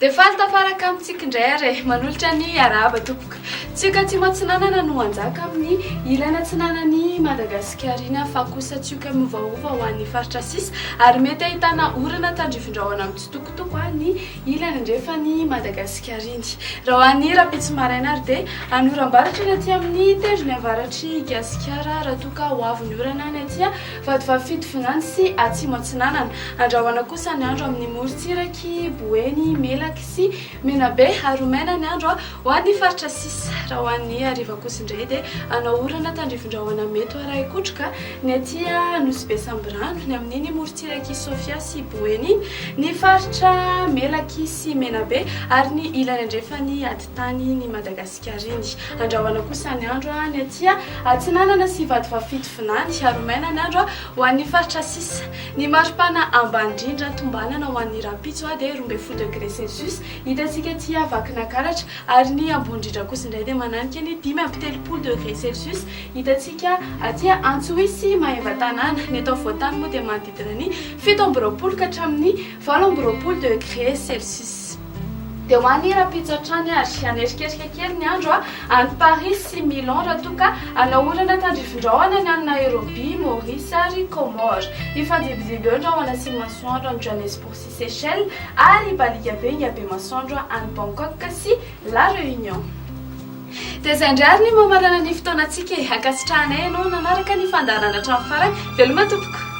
dia faly tafaraka amintsika indray ary manolotra ny araba tompoko tsika tsy matsinanana no anjaka amin'ny ilana tsinanany Madagasikara fa kosa tsika miovaova ho an'ny faritra sisa ary mety ahitana orana tandrifindrahona mitsitokotoko ny ilana andrefany Madagasikara iny raha ho an'ny rapitso maraina ary dia anoram-baratra ny aty amin'ny tendrony avaratry Gasikara raha toka ho avy ny orana ny atya vadivavy finany sy atsimo atsinanana andrahoana kosa ny andro amin'ny morontsiraky Boeny Melaky sy Menabe ary omena ny andro ho an'ny faritra sisa raha ho an'ny hariva kosa indray dia anao orana tandrifindrahona mety araha ikotroka ny atya nosy be Samborano ny amin'iny morontsiraky Sofia sy Boeny ny faritra Melaky sy Menabe ary ny ilany andrefany aditany ny Madagasikara iny andrahoana kosa ny andro ny atya atsinanana sy vadivavy finany ary omena ny andro ho an'ny faritra sisa ny maripana ambany indrindra tombanana ho an'ny rapitso dia 12 degré Celsius hitantsika aty Vakinankaratra ary ny ambony indrindra kosa indray dia mananika ny 10 degré Celsius hitantsika aty Antsohisy Mahevatanana ny atao voatany moa dia manodidina ny 17 ka hatramin'ny 20 degré Celsius dia ho an'ny rapitso hatrany ary aneriketrika kely ny andro any Paris sy Milan raha toka anaorana tandrifindrahona ny any Nairobi, Maurice ary Comore ifandibidimy eo andrahoana sy masoandro any Johannesburg sy Seychelles ary balika be Ngabe masoandro any Bangkok sy La Réunion dia izay indray ary ny mamarana ny fotoanantsika akasitrahanay ianao nanaraka ny fandaharana hatramin'ny farany veloma tompoko